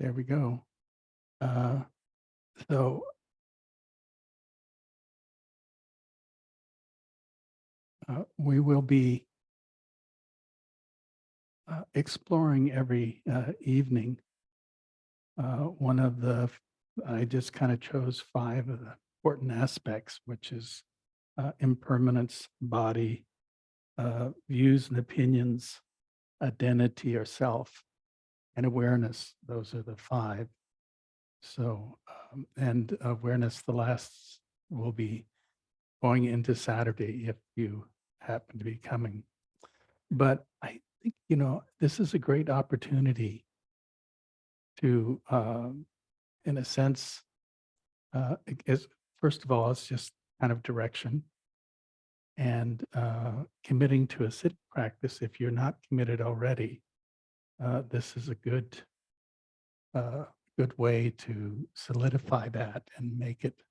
There we go. Uh, so we will be exploring every evening. One of the, I just kind of chose 5 of the important aspects, which is impermanence, body, views and opinions, identity or self, and awareness. Those are the 5. So, and awareness, the last will be going into Saturday if you happen to be coming. But I think, this is a great opportunity to, in a sense, is first of all, it's just kind of direction and committing to a sit practice. If you're not committed already, this is a uh, good way to solidify that and make it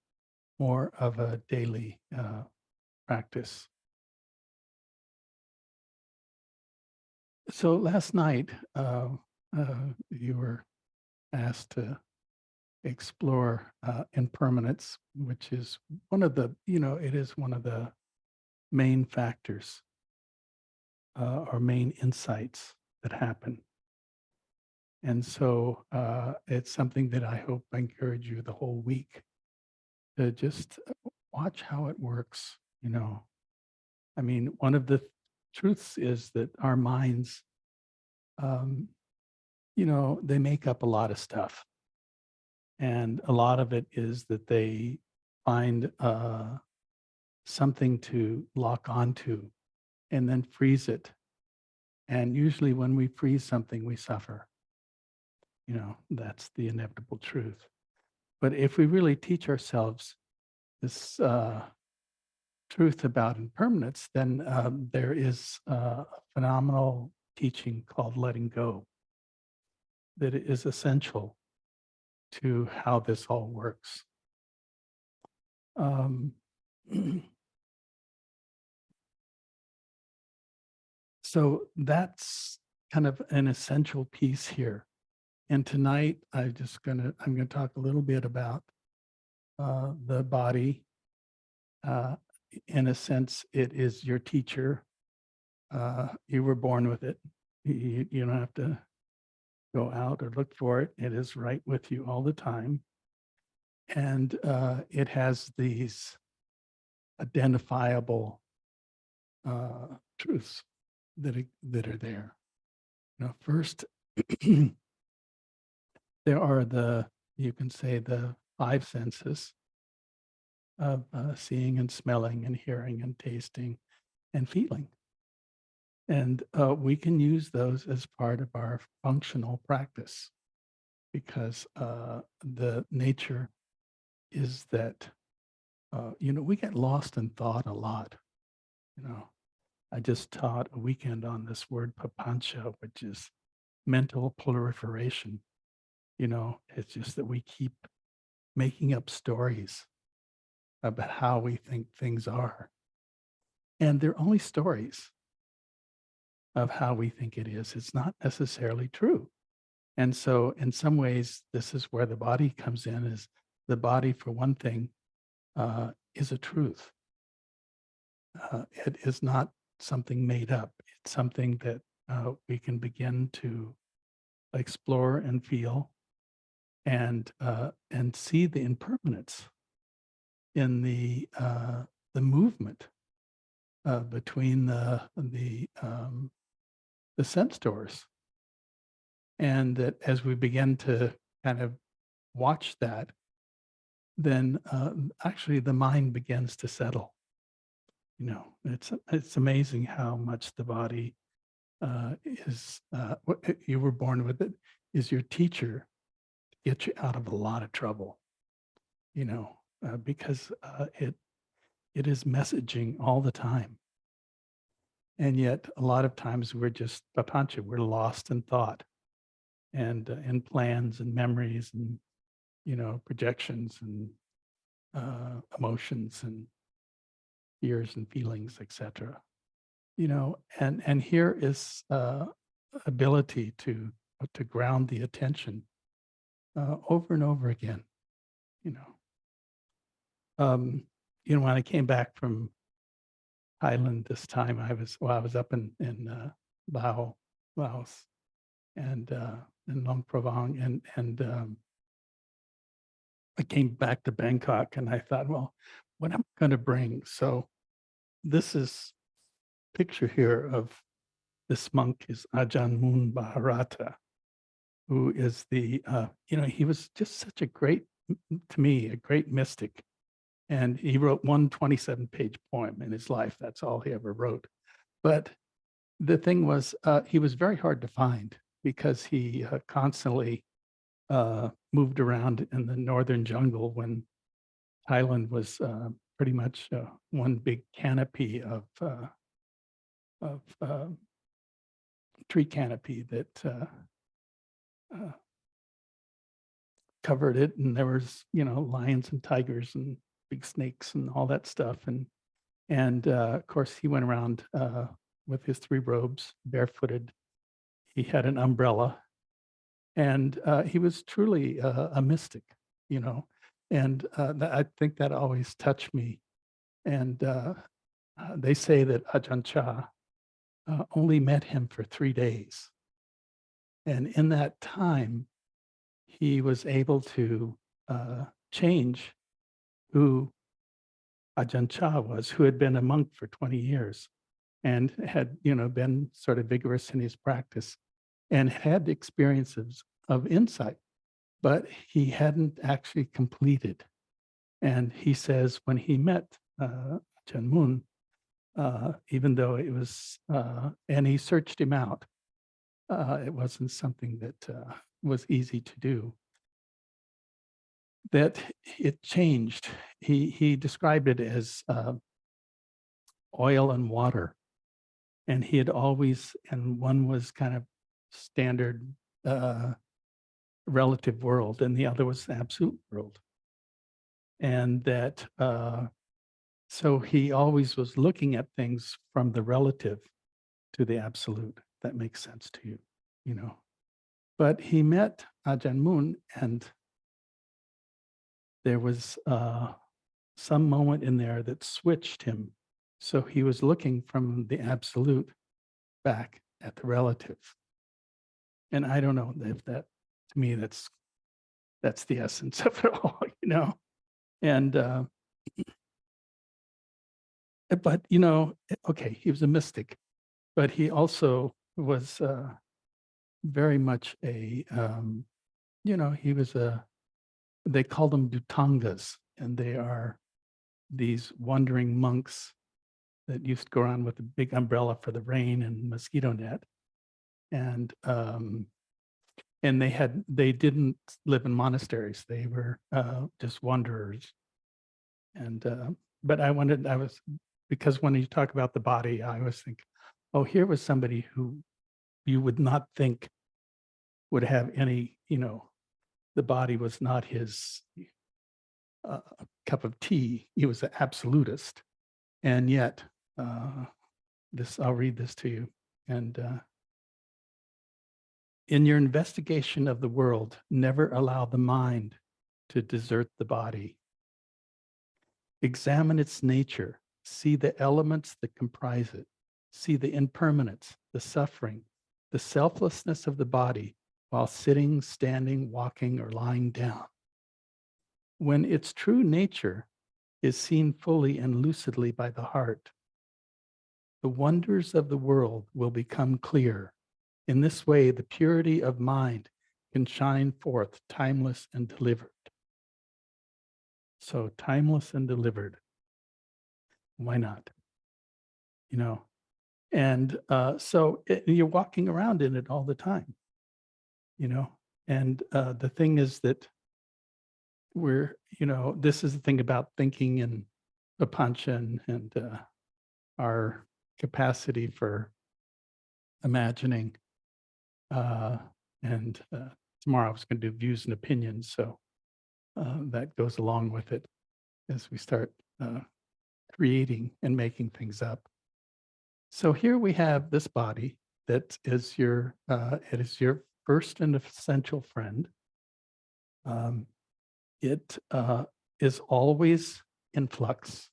more of a daily practice. So last night, you were asked to explore impermanence, which is one of the, it is one of the main factors or main insights that happen. And so it's something that I hope I encourage you the whole week to just watch how it works. I mean, one of the truths is that our minds, um, they make up a lot of stuff. And a lot of it is that they find something to lock onto and then freeze it. And usually when we freeze something, we suffer. That's the inevitable truth. But if we really teach ourselves this truth about impermanence, then there is a phenomenal teaching called letting go that is essential to how this all works. Um, so that's kind of an essential piece here. And tonight, I'm going to talk a little bit about the body. In a sense, it is your teacher. You were born with it. You don't have to go out or look for it. It is right with you all the time. And it has these identifiable truths that are there. First, there are you can say the 5 senses of seeing and smelling and hearing and tasting and feeling. And we can use those as part of our functional practice because the nature is that, we get lost in thought a lot. I just taught a weekend on this word papancha, which is mental proliferation. It's just that we keep making up stories about how we think things are. And they're only stories of how we think it is. It's not necessarily true. And so in some ways, this is where the body comes in, is the body, for one thing, is a truth. It is not something made up. It's something that we can begin to explore and feel and see the impermanence in the movement between the sense doors. And that as we begin to kind of watch that, then actually the mind begins to settle. It's amazing how much the body is, what you were born with it, is your teacher to get you out of a lot of trouble, because it is messaging all the time. And yet a lot of times we're just papancha, we're lost in thought and in plans and memories and, projections and emotions and fears and feelings, etc. And here is ability to ground the attention over and over again, you know. Um, when I came back from Thailand this time, I was up in Laos, and in Luang Prabang, and I came back to Bangkok, and I thought, well, what am I going to bring? So this is picture here of this monk is Ajahn Mun Bharata, who is he was just such a great, to me, a great mystic. And he wrote one 27-page poem in his life. That's all he ever wrote. But the thing was, he was very hard to find because he constantly moved around in the northern jungle when Thailand was pretty much one big canopy of tree canopy that uh, covered it, and there was lions and tigers and big snakes and all that stuff, and of course he went around with his three robes, barefooted. He had an umbrella, and he was truly a mystic, you know, and I think that always touched me. And they say that Ajahn Chah only met him for 3 days, and in that time, he was able to change who Ajahn Chah was, who had been a monk for 20 years and had, been sort of vigorous in his practice and had experiences of insight, but he hadn't actually completed. And he says when he met Ajahn Mun, even though it was, and he searched him out, it wasn't something that was easy to do, that it changed. He described it as oil and water. And he had always, and one was kind of standard relative world, and the other was the absolute world. And that, so he always was looking at things from the relative to the absolute. That makes sense to you, you know. But he met Ajahn Mun, and there was some moment in there that switched him. So he was looking from the absolute back at the relative. And I don't know if that, to me, that's the essence of it all, you know. And but okay, he was a mystic, but he also was very much a he was a, they called them Dutangas, and they are these wandering monks that used to go around with a big umbrella for the rain and mosquito net. And they didn't live in monasteries. They were just wanderers. And but because when you talk about the body, I always think, oh, here was somebody who you would not think would have any, the body was not his cup of tea. He was an absolutist. And yet, I'll read this to you. And in your investigation of the world, never allow the mind to desert the body. Examine its nature, see the elements that comprise it, see the impermanence, the suffering, the selflessness of the body while sitting, standing, walking, or lying down. When its true nature is seen fully and lucidly by the heart, the wonders of the world will become clear. In this way, the purity of mind can shine forth, timeless and delivered. So timeless and delivered. Why not? And so you're walking around in it all the time, and the thing is that this is the thing about thinking in Papancha and our capacity for imagining. And tomorrow I was going to do views and opinions, so that goes along with it as we start creating and making things up. So here we have this body that is it is your first and essential friend. Um, it is always in flux.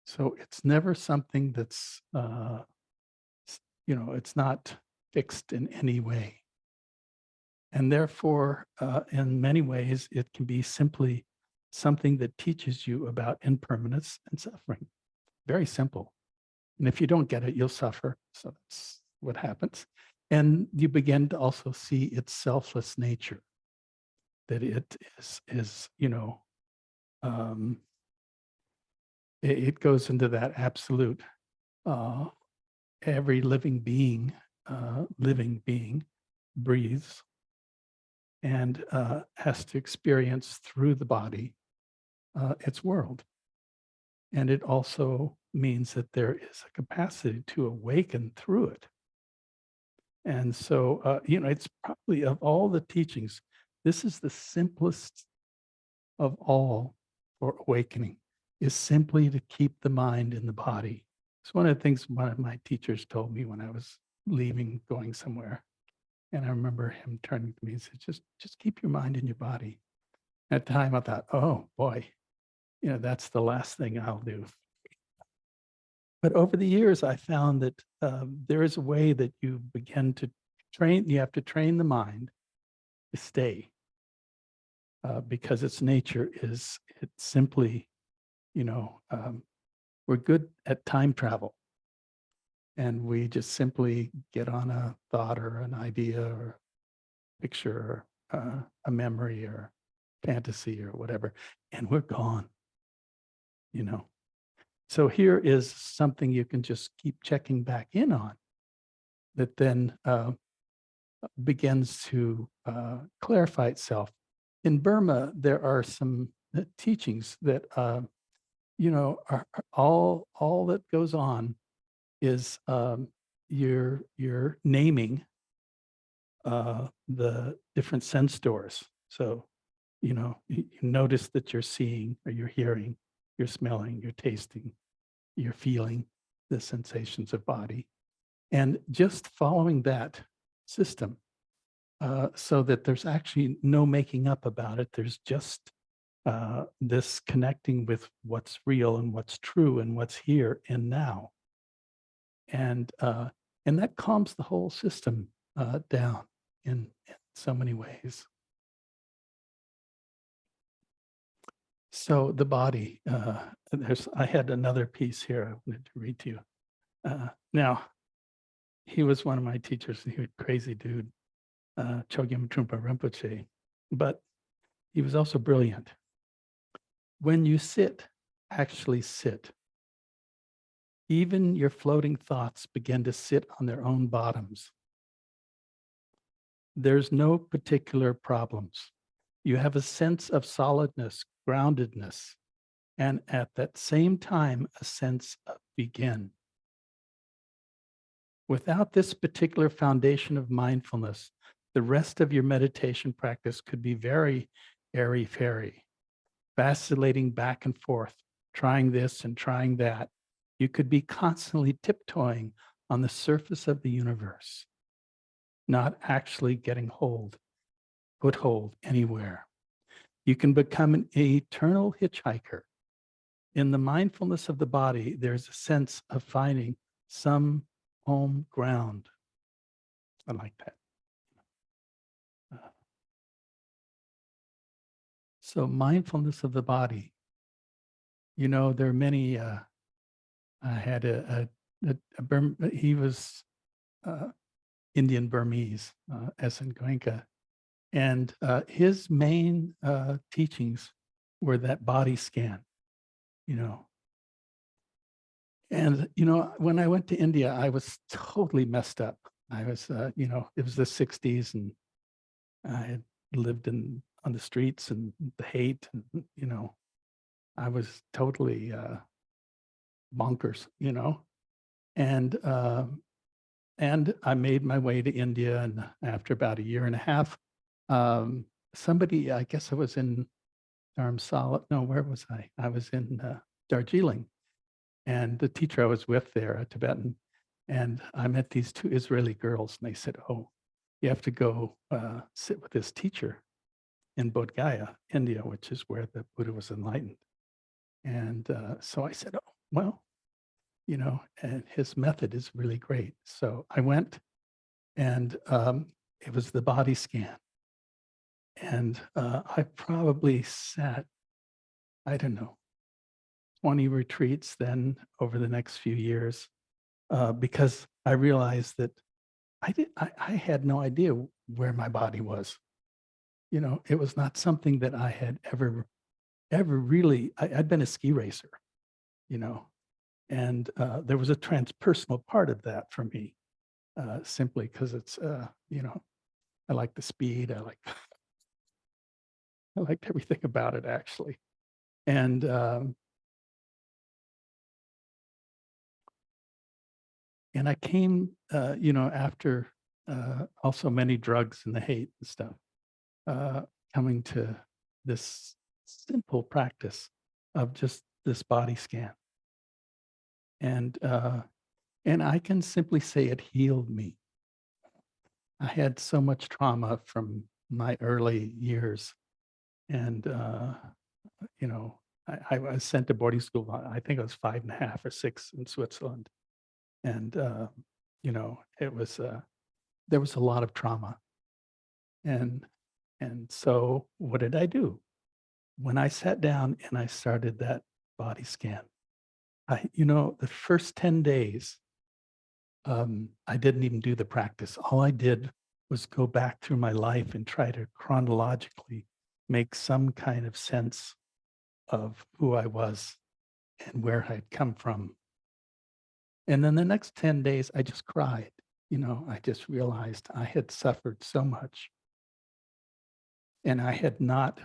So it's never something that's, it's not fixed in any way. And therefore, in many ways, it can be simply something that teaches you about impermanence and suffering. Very simple. And if you don't get it, you'll suffer. So that's what happens. And you begin to also see its selfless nature, that it is um, it goes into that absolute. Uh, every living being breathes and has to experience through the body its world. And it also means that there is a capacity to awaken through it. And so, it's probably of all the teachings, this is the simplest of all for awakening, is simply to keep the mind in the body. It's one of the things one of my teachers told me when I was leaving, going somewhere. And I remember him turning to me and said, just keep your mind in your body. At the time I thought, oh boy, that's the last thing I'll do. But over the years, I found that there is a way that you begin to you have to train the mind to stay because its nature is, it's simply, we're good at time travel. And we just simply get on a thought or an idea or picture or a memory or fantasy or whatever, and we're gone, you know. So here is something you can just keep checking back in on that then begins to clarify itself. In Burma, there are some teachings that, are all that goes on is you're naming the different sense doors. So, you notice that you're seeing or you're hearing, you're smelling, you're tasting, you're feeling the sensations of body. And just following that system so that there's actually no making up about it. There's just this connecting with what's real and what's true and what's here and now. And that calms the whole system down in so many ways. So the body, I had another piece here I wanted to read to you. Now, he was one of my teachers. He was a crazy dude, Chogyam Trungpa Rinpoche, but he was also brilliant. When you sit, actually sit. Even your floating thoughts begin to sit on their own bottoms. There's no particular problems. You have a sense of solidness, groundedness, and at that same time, a sense of begin. Without this particular foundation of mindfulness, the rest of your meditation practice could be very airy-fairy, vacillating back and forth, trying this and trying that. You could be constantly tiptoeing on the surface of the universe, not actually getting foothold anywhere. You can become an eternal hitchhiker. In the mindfulness of the body, there's a sense of finding some home ground. I like that. So mindfulness of the body. There are many, I had he was Indian Burmese, S.N. Goenka. And his main teachings were that body scan, And, when I went to India, I was totally messed up. I was, it was the 60s and I had lived on the streets and the hate and, I was totally bonkers, and I made my way to India. And after about a year and a half, somebody, I guess I was in Dharamsala. No, where was I? I was in Darjeeling. And the teacher I was with there, a Tibetan, and I met these two Israeli girls, and they said, "Oh, you have to go sit with this teacher." in Bodh Gaya, India, which is where the Buddha was enlightened. And so I said, oh, well, and his method is really great. So I went and it was the body scan. And I probably sat, I don't know, 20 retreats then over the next few years because I realized that I had no idea where my body was. It was not something that I had ever really, I'd been a ski racer, you know, and there was a transpersonal part of that for me, simply because it's, I like the speed. I liked everything about it actually. And, and I came, after also many drugs and the hate and stuff, uh, coming to this simple practice of just this body scan. And I can simply say it healed me. I had so much trauma from my early years, and you know, I was sent to boarding school. I think I was 5.5 or 6 in Switzerland, and it was there was a lot of trauma, and so what did I do when I sat down and I started that body scan? The first 10 days, I didn't even do the practice. All I did was go back through my life and try to chronologically make some kind of sense of who I was and where I'd come from. And then the next 10 days, I just cried. I just realized I had suffered so much, and I had not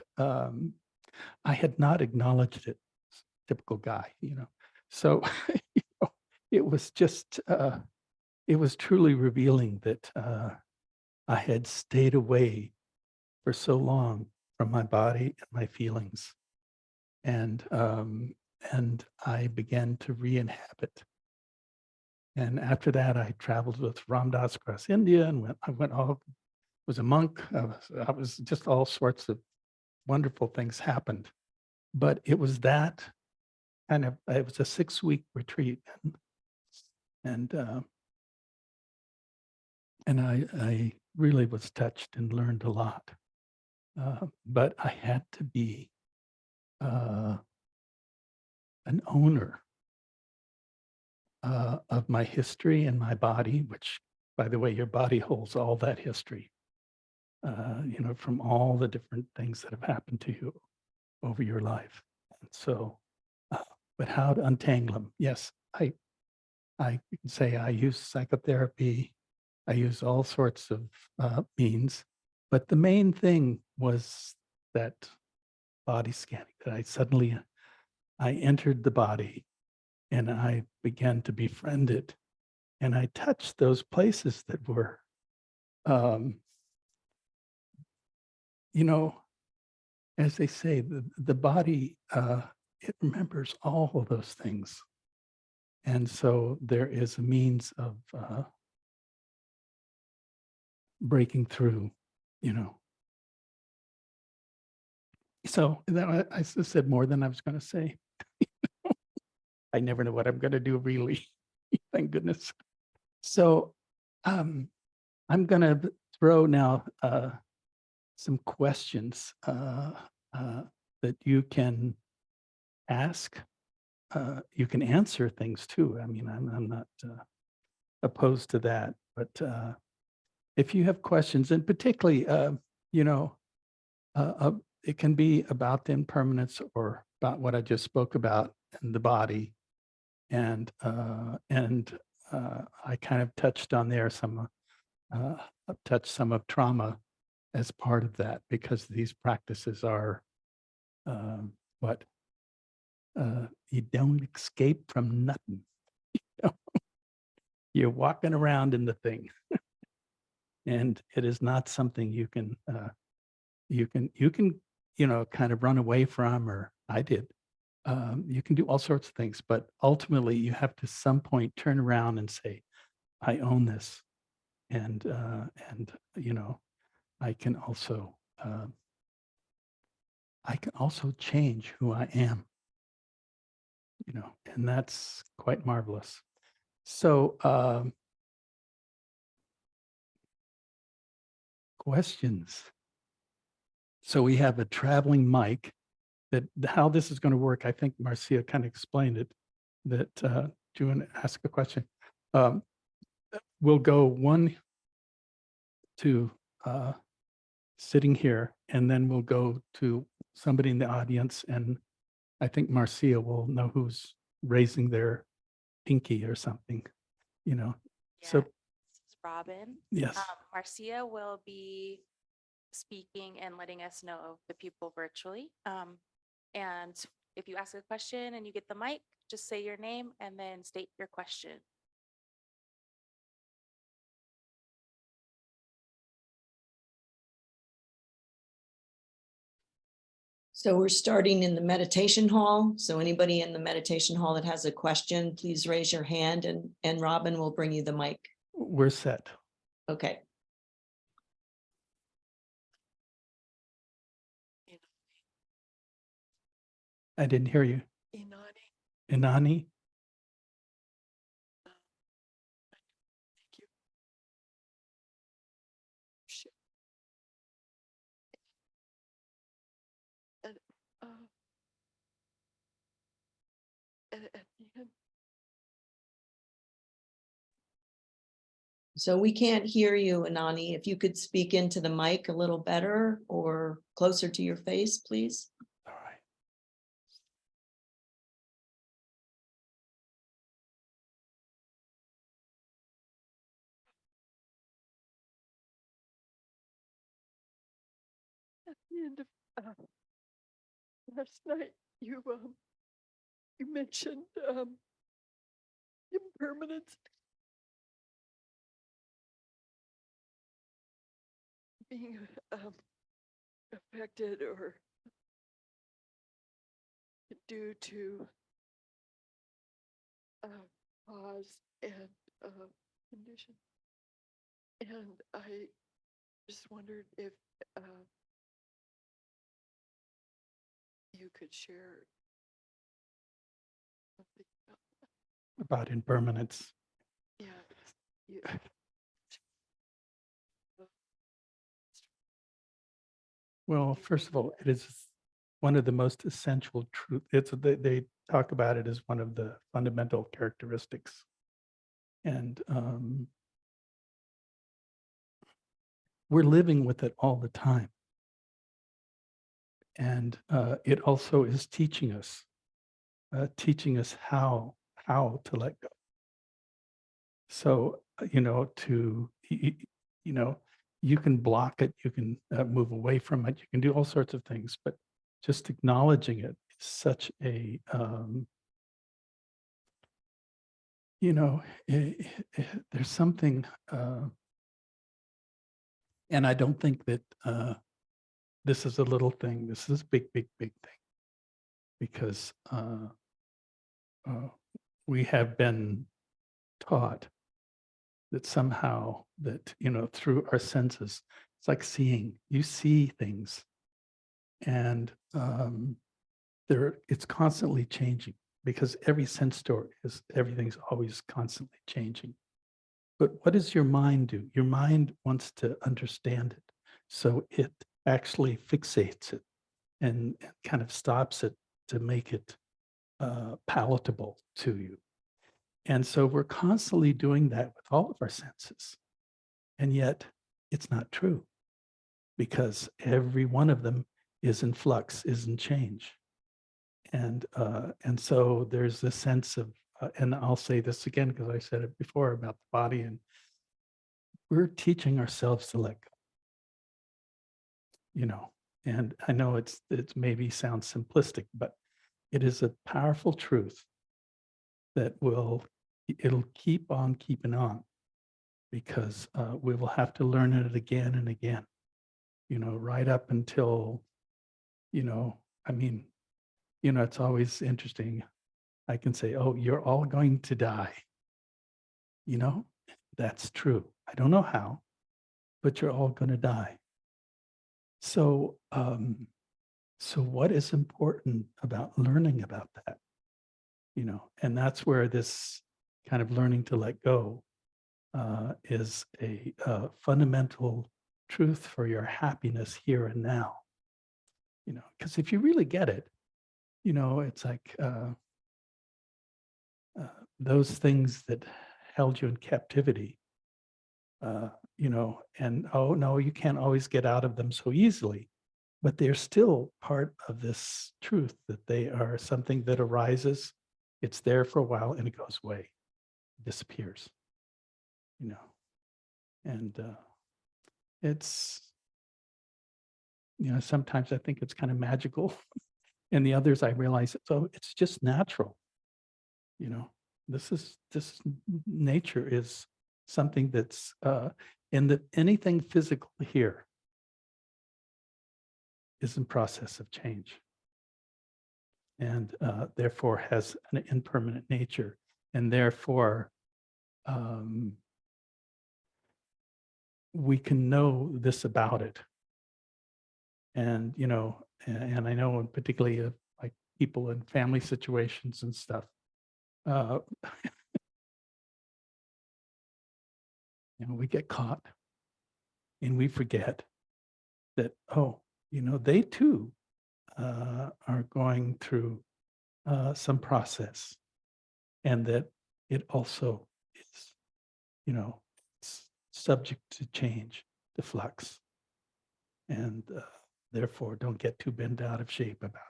acknowledged it. Typical guy. So it was just, it was truly revealing that I had stayed away for so long from my body and my feelings. And I began to re-inhabit. And after that, I traveled with Ram Dass across India and I went all, was a monk. I was just all sorts of wonderful things happened. But it was that it was a 6-week retreat. And, uh, and I really was touched and learned a lot. But I had to be uh, an owner of my history and my body, which, by the way, your body holds all that history, from all the different things that have happened to you over your life. And so, uh, but how to untangle them? Yes, I can say I use psychotherapy. I use all sorts of means, but the main thing was that body scanning that I entered the body and I began to befriend it. And I touched those places that were, um, you know, as they say, the body, it remembers all of those things. And so there is a means of breaking through, you know. So that I said more than I was going to say. I never know what I'm going to do, really. Thank goodness. So I'm going to throw now some questions that you can ask. You can answer things too. I mean, I'm not opposed to that, but if you have questions, and particularly, you know, it can be about the impermanence or about what I just spoke about in the body, and I kind of touched on there I've touched some of trauma as part of that because these practices are what you don't escape from nothing. You're walking around in the thing, and it is not something you can kind of run away from, or I did. You can do all sorts of things, but ultimately you have to some point turn around and say, I own this. And I can also I can also change who I am, and that's quite marvelous. So, questions. So we have a traveling mic. That how this is going to work, I think Marcia kind of explained it. That do you want to ask a question? We'll go one to sitting here, and then we'll go to somebody in the audience, and I think Marcia will know who's raising their pinky or something, Yeah, So this is Robin. yes, Marcia will be speaking and letting us know the people virtually. And if you ask a question and you get the mic, just say your name and then state your question. So we're starting in the meditation hall. So anybody in the meditation hall that has a question, please raise your hand and Robin will bring you the mic. we're set. Okay. I didn't hear you. Inani, Inani? thank you. Shit. And, at the end, So we can't hear you, Anani. If you could speak into the mic a little better or closer to your face, please. All right. at the end of last night, you mentioned impermanence being affected or due to cause and condition. And I just wondered if you could share something About impermanence. yeah, you, Well, first of all, it is one of the most essential truth. They talk about it as one of the fundamental characteristics. And we're living with it all the time. And it also is teaching us how to let go. So, you can block it, you can move away from it, you can do all sorts of things, but just acknowledging it is such a, there's something, and I don't think that this is a little thing, this is a big, big, big thing, because we have been taught that somehow that, through our senses, it's like seeing, you see things, and it's constantly changing, because every sense story is, everything's always constantly changing. But what does your mind do? Your mind wants to understand it. So it actually fixates it and kind of stops it to make it palatable to you. And so we're constantly doing that with all of our senses. And yet it's not true, because every one of them is in flux, is in change. And so there's this sense of, and I'll say this again, because I said it before about the body, and we're teaching ourselves to let go, and I know it's maybe sounds simplistic, but it is a powerful truth that it'll keep on keeping on, because we will have to learn it again and again, right up until, I mean, it's always interesting. I can say, oh, you're all going to die. That's true. I don't know how, but you're all going to die. So So what is important about learning about that? You know, and that's where this kind of learning to let go is a fundamental truth for your happiness here and now. You know, because if you really get it, you know, it's like those things that held you in captivity, you know, and oh no, you can't always get out of them so easily, but they're still part of this truth that they are something that arises, it's there for a while and it goes away, disappears, you know, and it's, you know, sometimes I think it's kind of magical, and the others I realize it's just natural, you know. This nature is something that's in that anything physical here is in process of change, and therefore has an impermanent nature, and therefore we can know this about it. And you know, and I know particularly like people in family situations and stuff, you know, we get caught and we forget that, oh, you know, they too are going through some process, and that it also is, you know, it's subject to change, to flux, and therefore don't get too bent out of shape about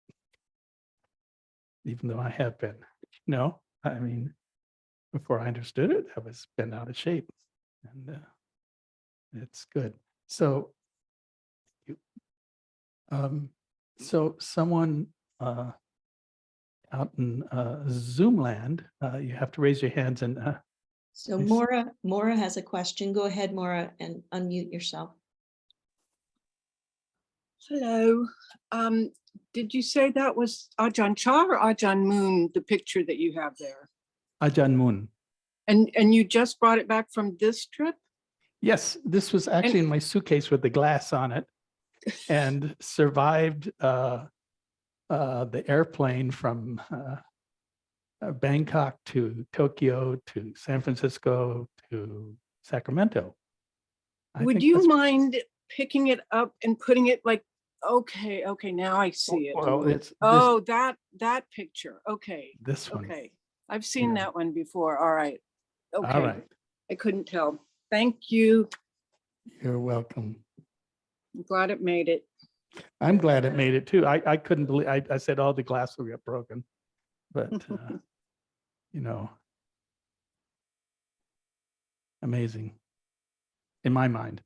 it. Even though I have been, you know, I mean, before I understood it, I was bent out of shape, and it's good. So, so someone out in Zoom land, you have to raise your hands and So Yes. Maura has a question. Go ahead, Maura, and unmute yourself. Hello. Did you say that was Ajahn Chah or Ajahn Moon, the picture that you have there? Ajahn Mun. And you just brought it back from this trip? Yes, this was actually in my suitcase with the glass on it, and survived the airplane from Bangkok to Tokyo to San Francisco to Sacramento. I Would think you that's- mind picking it up and putting it like, okay, now I see it. Well, it's this, Oh, that picture. Okay, this one. okay. I've seen Yeah. that one before. All right. All Okay, right, I couldn't tell. Thank you. you're welcome. I'm glad it made it. I'm glad it made it too. I couldn't believe, I said, oh, the glass will get broken. But, you know, amazing in my mind.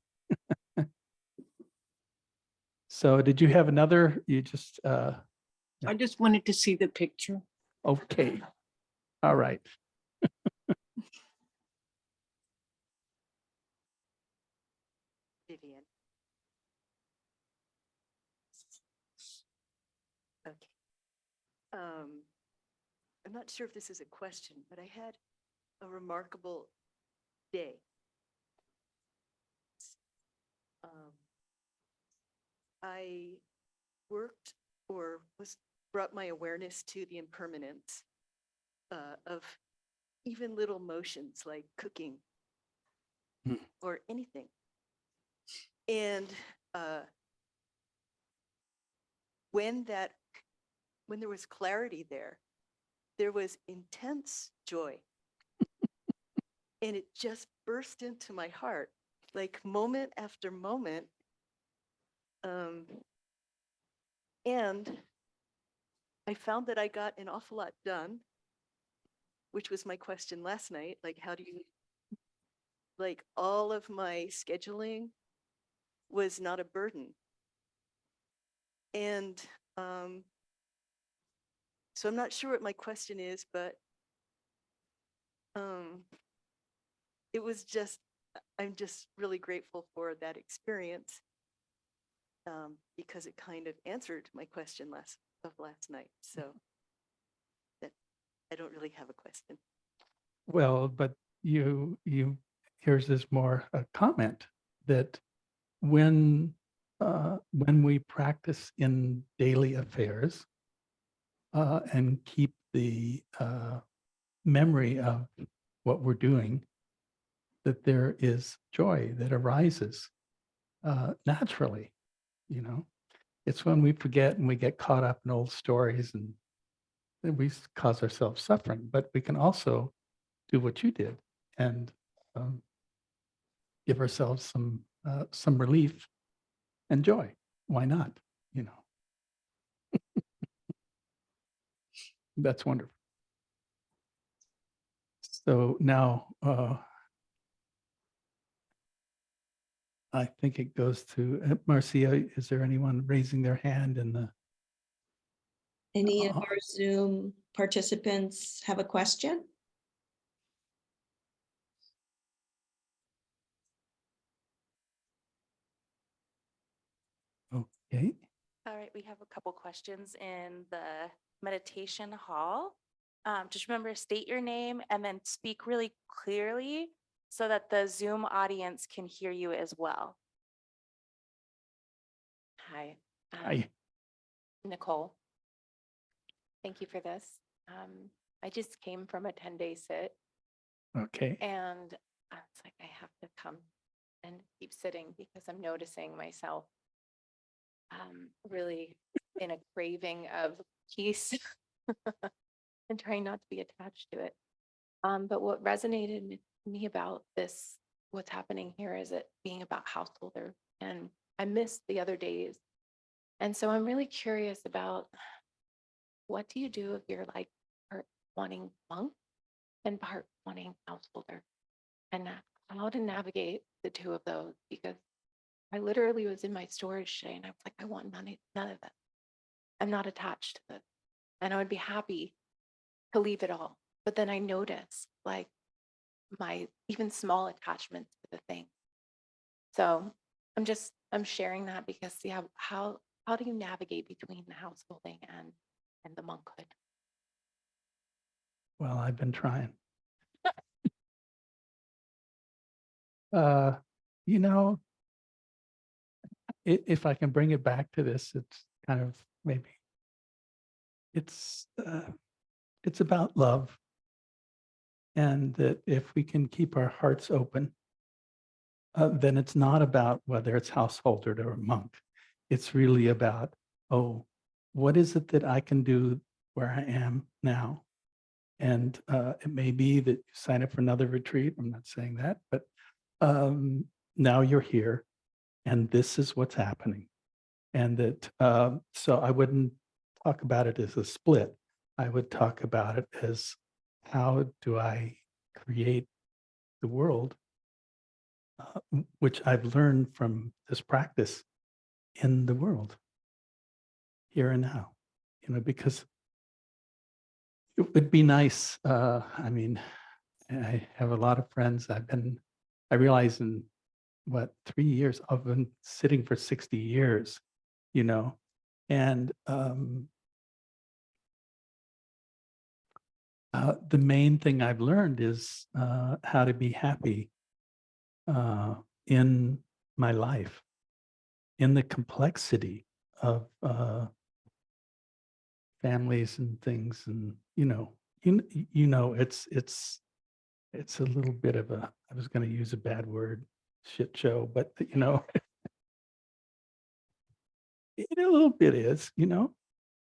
So did you have another, you just, I just wanted to see the picture. okay. All right. Vivian. Okay. I'm not sure if this is a question, but I had a remarkable day. I worked or brought my awareness to the impermanence of even little motions like cooking or anything. And when there was clarity there was intense joy. And it just burst into my heart, like moment after moment. And I found that I got an awful lot done, which was my question last night. Like, how do you, like, all of my scheduling was not a burden. And so I'm not sure what my question is, but it was just, I'm just really grateful for that experience because it kind of answered my question last night. So that I don't really have a question. Well, but yours is more a comment that when when we practice in daily affairs and keep the memory of what we're doing, that there is joy that arises naturally, you know. It's when we forget and we get caught up in old stories and then we cause ourselves suffering, but we can also do what you did and give ourselves some relief and joy. Why not? You know, that's wonderful. So now I think it goes to Marcia. Is there anyone raising their hand in the? Any of our Zoom participants have a question? Okay. All right, we have a couple questions in the meditation hall. Just remember, state your name and then speak really clearly so that the Zoom audience can hear you as well. Hi, Hi. Nicole. Thank you for this. I just came from a 10-day sit Okay. and it's like I have to come and keep sitting because I'm noticing myself really in a craving of peace and trying not to be attached to it. But what resonated with me about this, what's happening here, is it being about householder, and I missed the other days. And so I'm really curious about, what do you do if you're like part wanting monk and part wanting householder, and how to navigate the two of those? Because I literally was in my storage today and I was like, I want none of that. I'm not attached to this. And I would be happy to leave it all. But then I noticed like my even small attachments to the thing. So I'm sharing that because yeah, how do you navigate between the householding and the monkhood? Well, I've been trying. You know, if I can bring it back to this, it's kind of maybe it's about love, and that if we can keep our hearts open, then it's not about whether it's householder or a monk. It's really about, oh, what is it that I can do where I am now? And it may be that you sign up for another retreat. I'm not saying that, but now you're here and this is what's happening. And that, so I wouldn't talk about it as a split. I would talk about it as, how do I create the world, which I've learned from this practice in the world, here and now, you know, because it would be nice. I mean, I have a lot of friends. I realize in what, 3 years, I've been sitting for 60 years, you know, and the main thing I've learned is how to be happy in my life, in the complexity of families and things, and it's a little bit of a, I was going to use a bad word, shit show, but it a little bit is,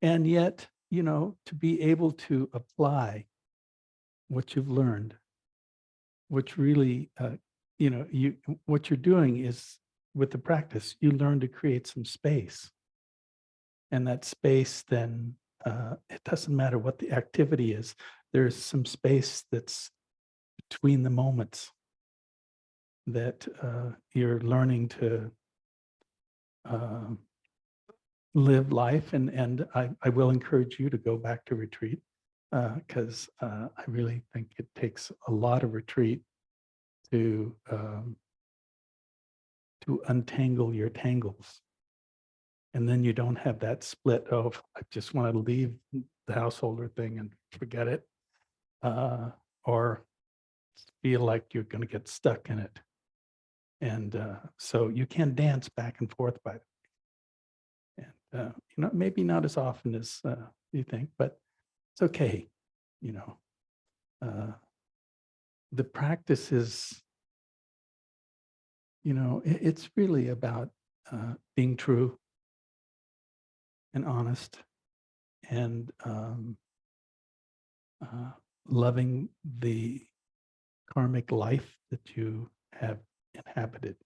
and yet, to be able to apply what you've learned, which really, what you're doing is, with the practice, you learn to create some space. And that space, then it doesn't matter what the activity is, there's some space that's between the moments that you're learning to live life. And I will encourage you to go back to retreat, because I really think it takes a lot of retreat to untangle your tangles. And then you don't have that split of, I just want to leave the householder thing and forget it, or feel like you're going to get stuck in it. And so you can dance back and forth maybe not as often as you think, but it's okay. You know, the practice is, it's really about being true and honest and loving the karmic life that you have inhabited,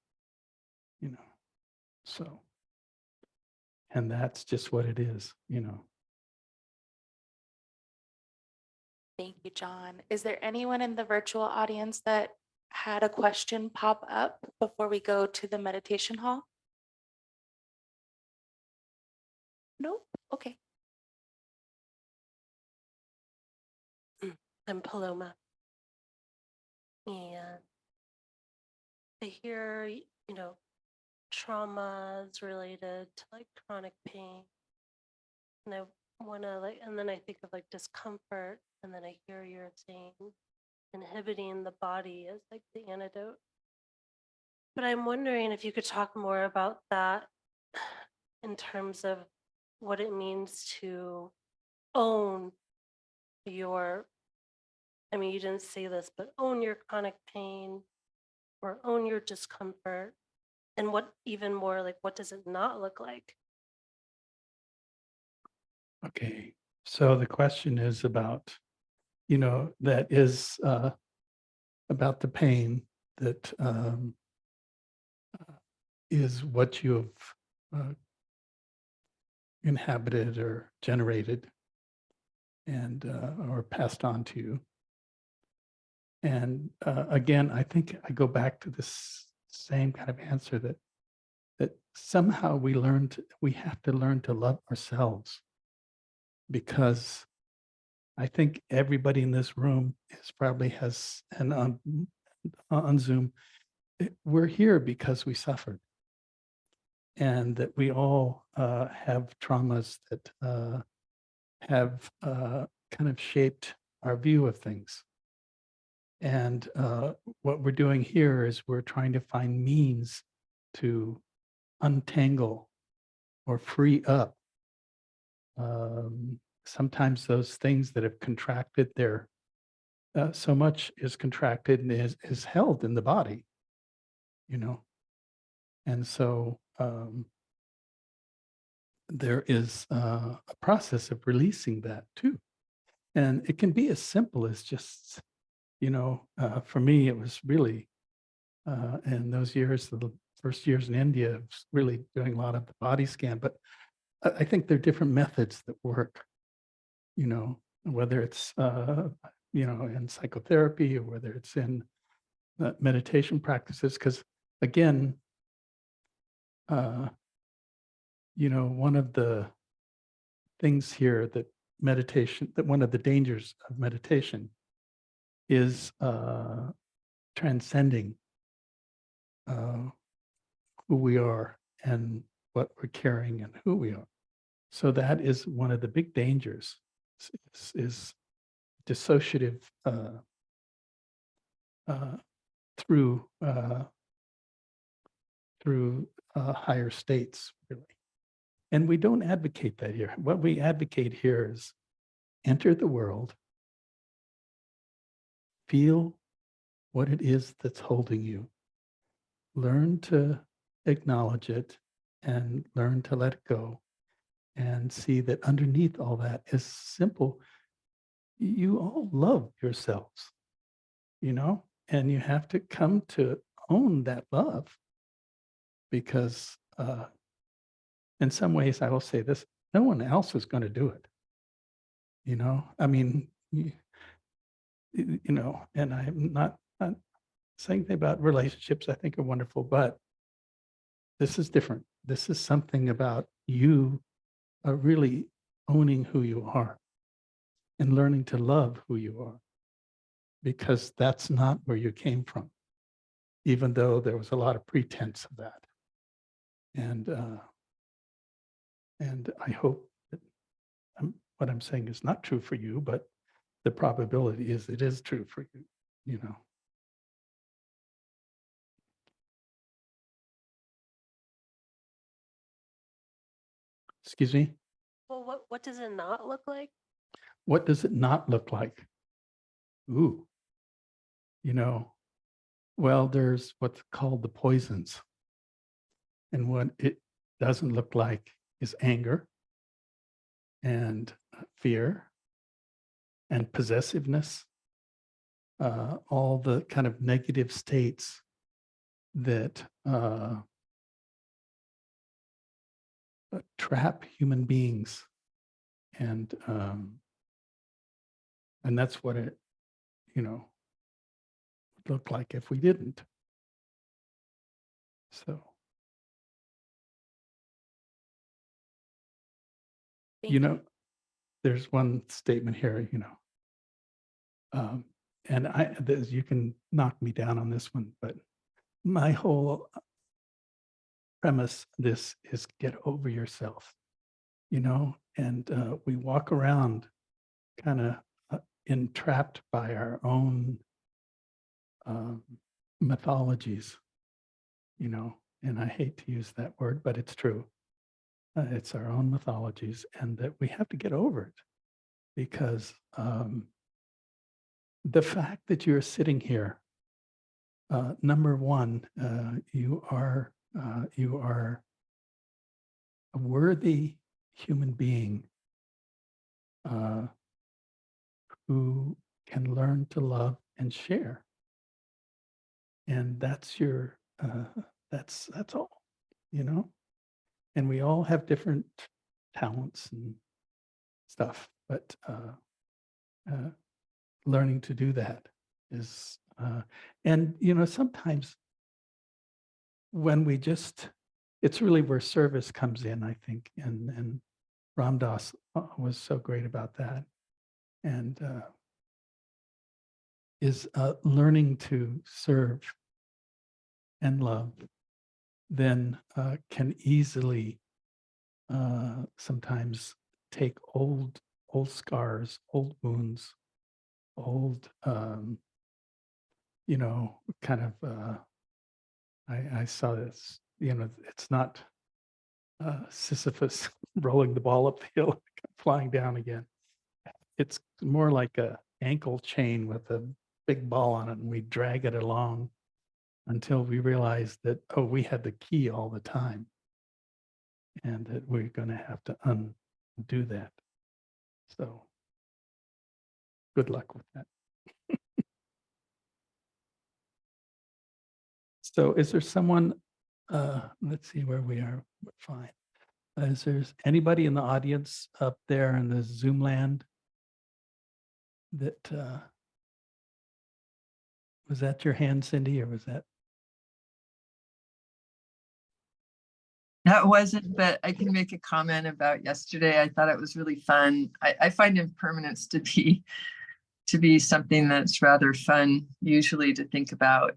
so, and that's just what it is. Thank you, John. Is there anyone in the virtual audience that had a question pop up before we go to the meditation hall? Nope. Okay. I'm Paloma. And I hear, traumas related to like chronic pain. And I want to and then I think of like discomfort. And then I hear you're saying inhibiting the body as like the antidote. But I'm wondering if you could talk more about that in terms of what it means to own your, you didn't say this, but own your chronic pain or own your discomfort. And what even more, like, what does it not look like? Okay, so the question is about, that is about the pain that is what you have inhabited or generated and or passed on to you. And again, I think I go back to this same kind of answer that somehow we have to learn to love ourselves, because I think everybody in this room probably has, and on Zoom, we're here because we suffered, and that we all have traumas that have kind of shaped our view of things. And what we're doing here is we're trying to find means to untangle or free up sometimes those things that have contracted there. So much is contracted and is held in the body, and so there is a process of releasing that too. And it can be as simple as just, for me, it was really in those years, the first years in India, I was really doing a lot of the body scan. But I think there are different methods that work, whether it's, in psychotherapy or whether it's in meditation practices. Because again, one of the things here that one of the dangers of meditation is transcending who we are and what we're carrying and who we are. So that is one of the big dangers, is dissociative through higher states, really. And we don't advocate that here. What we advocate here is enter the world, feel what it is that's holding you, learn to acknowledge it, and learn to let it go, and see that underneath all that is simple. You all love yourselves, and you have to come to own that love, because in some ways, I will say this, no one else is going to do it. I mean, and I'm not saying anything about relationships, I think are wonderful, but this is different. This is something about you really owning who you are and learning to love who you are, because that's not where you came from, even though there was a lot of pretense of that. And I hope that what I'm saying is not true for you, but the probability is it is true for you, Excuse me? Well, what does it not look like? What does it not look like? Ooh, you know, well, there's what's called the poisons. And what it doesn't look like is anger and fear and possessiveness, all the kind of negative states that trap human beings. And that's what it, you know, would look like if we didn't. So, Thank you know, there's one statement here, you know, and you can knock me down on this one, but my whole premise this is get over yourself, you know, and we walk around kind of entrapped by our own mythologies, you know, and I hate to use that word, but it's true. It's our own mythologies, and that we have to get over it, because the fact that you're sitting here, number one, you are a worthy human being who can learn to love and share, and that's your that's all, you know. And we all have different talents and stuff, but learning to do that is, and you know, sometimes when we just, it's really where service comes in, I think, and Ram Dass was so great about that, and is learning to serve and love, then can easily sometimes take old scars, old wounds, old, you know, kind of, I saw this, you know, it's not Sisyphus rolling the ball up the hill, flying down again. It's more like a ankle chain with a big ball on it, and we drag it along until we realize that, oh, we had the key all the time, and that we're going to have to undo that. So good luck with that. So is there someone, let's see where we are, we're fine. Is there anybody in the audience up there in the Zoom land that, was that your hand, Cindy, or was that? That wasn't, but I can make a comment about yesterday. I thought it was really fun. I find impermanence to be something that's rather fun usually to think about.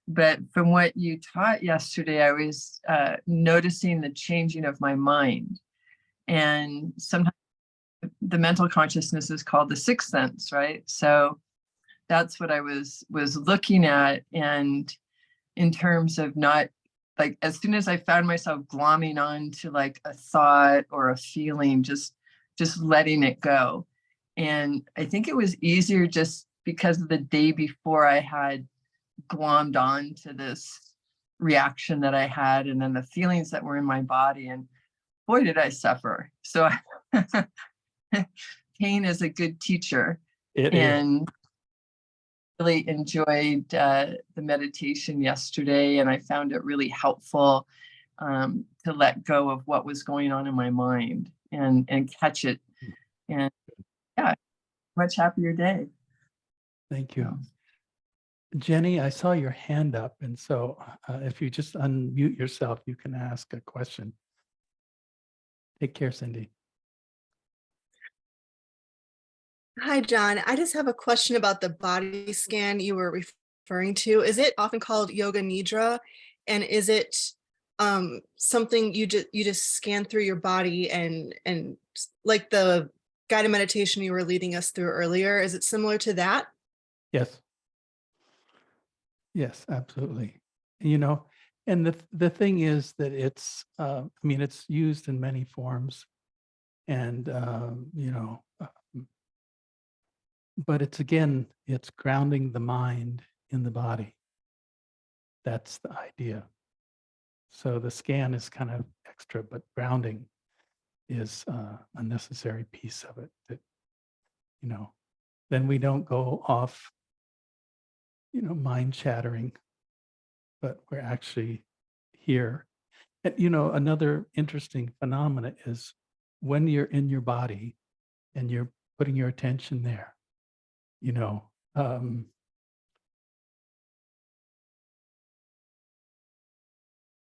But from what you taught yesterday, I was noticing the changing of my mind. And sometimes the mental consciousness is called the sixth sense, right? So that's what I was looking at. And in terms of not, like, as soon as I found myself glomming on to like a thought or a feeling, just letting it go. And I think it was easier just because of the day before I had glommed on to this reaction that I had, and then the feelings that were in my body, and boy, did I suffer. So pain is a good teacher. It and is. Really enjoyed the meditation yesterday, and I found it really helpful to let go of what was going on in my mind and catch it. And yeah, much happier day. Thank you. Jenny, I saw your hand up, and so if you just unmute yourself, you can ask a question. Take care, Cindy. Hi, John. I just have a question about the body scan you were referring to. Is it often called yoga nidra? And is it something you just scan through your body and like the guided meditation you were leading us through earlier? Is it similar to that? Yes. Yes, absolutely. You know, And the thing is that it's, I mean, it's used in many forms, and but it's again, it's grounding the mind in the body. That's the idea. So the scan is kind of extra, but grounding is a necessary piece of it. That then we don't go off, mind chattering, but we're actually here. And another interesting phenomena is when you're in your body and you're putting your attention there, you know, um,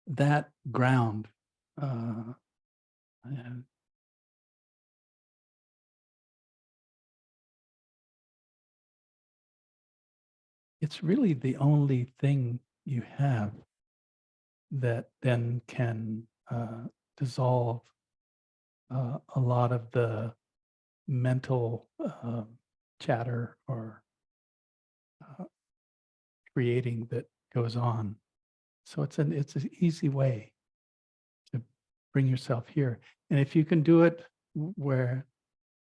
that ground, and it's really the only thing you have that then can dissolve a lot of the mental chatter or creating that goes on. So it's an easy way to bring yourself here. And if you can do it when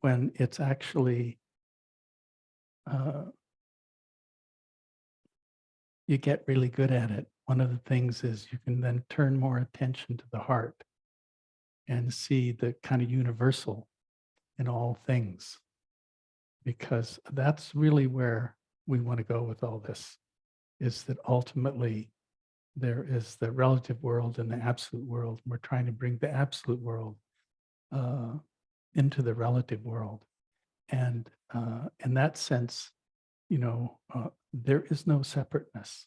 it's actually you get really good at it. One of the things is you can then turn more attention to the heart and see the kind of universal in all things, because that's really where we want to go with all this, is that ultimately there is the relative world and the absolute world. We're trying to bring the absolute world into the relative world. And in that sense, there is no separateness.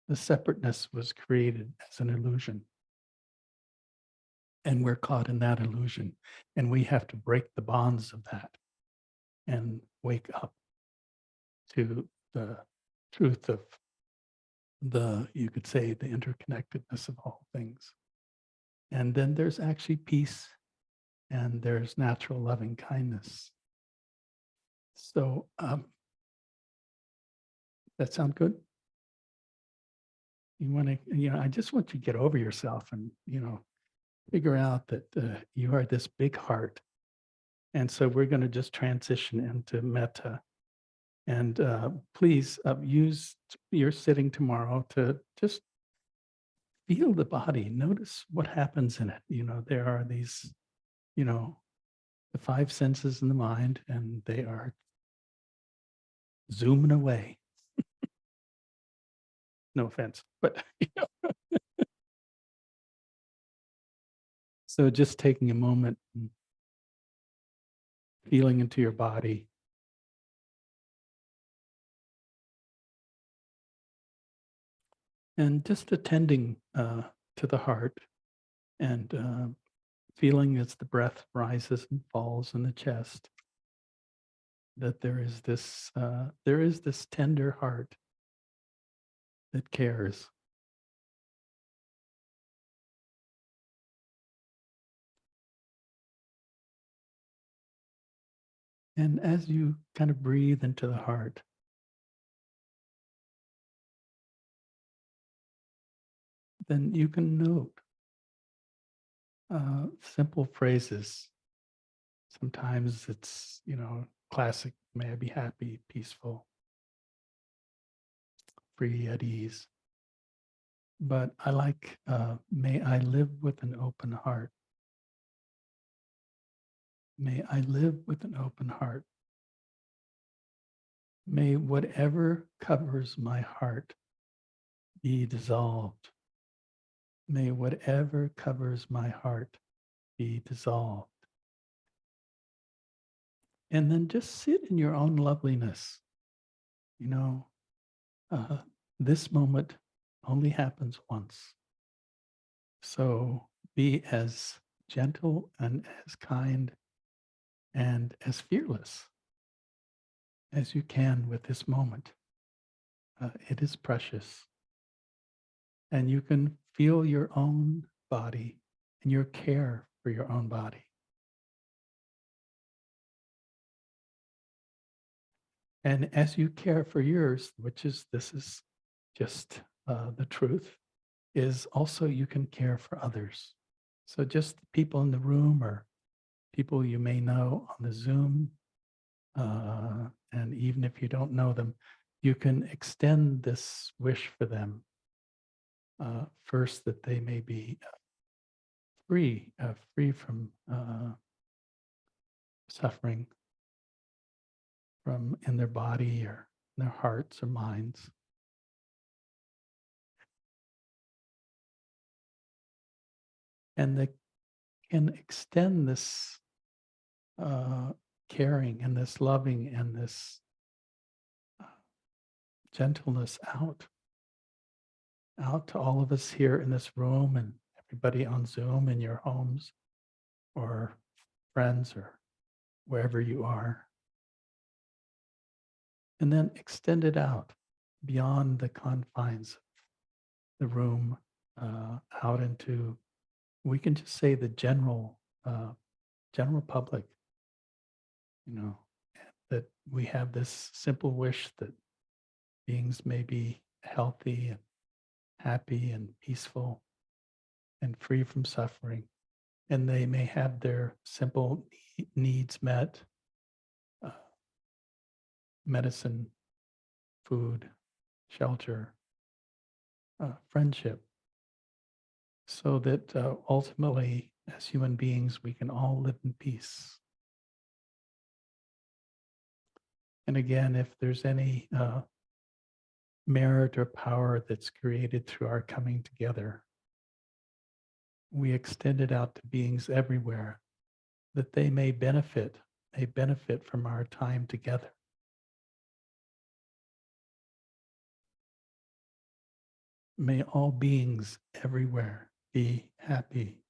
The separateness was created as an illusion. And we're caught in that illusion. And we have to break the bonds of that and wake up to the truth of you could say, the interconnectedness of all things. And then there's actually peace, and there's natural loving kindness. So that sound good? You want to, I just want you to get over yourself and, figure out that you are this big heart. And so we're going to just transition into metta. And please use your sitting tomorrow to just feel the body. Notice what happens in it. There are these, the five senses in the mind, and they are zooming away. No offense, but so just taking a moment and feeling into your body. And just attending to the heart and feeling as the breath rises and falls in the chest, that there is this tender heart that cares. And as you kind of breathe into the heart, then you can note simple phrases. Sometimes it's, classic, may I be happy, peaceful, free, at ease. But I like, may I live with an open heart. May I live with an open heart. May whatever covers my heart be dissolved. May whatever covers my heart be dissolved. And then just sit in your own loveliness. This moment only happens once. So be as gentle and as kind and as fearless as you can with this moment. It is precious. And you can feel your own body and your care for your own body. And as you care for yours, this is just the truth, is also you can care for others. So just the people in the room or people you may know on the Zoom, and even if you don't know them, you can extend this wish for them. First, that they may be free from suffering from in their body or in their hearts or minds. And they can extend this caring and this loving and this gentleness out to all of us here in this room and everybody on Zoom in your homes or friends or wherever you are. And then extend it out beyond the confines of the room, out into, we can just say the general public, that we have this simple wish that beings may be healthy and happy and peaceful and free from suffering, and they may have their simple needs met, medicine, food, shelter, friendship, so that ultimately, as human beings, we can all live in peace. And again, if there's any merit or power that's created through our coming together, we extend it out to beings everywhere, that they may benefit from our time together. May all beings everywhere be happy,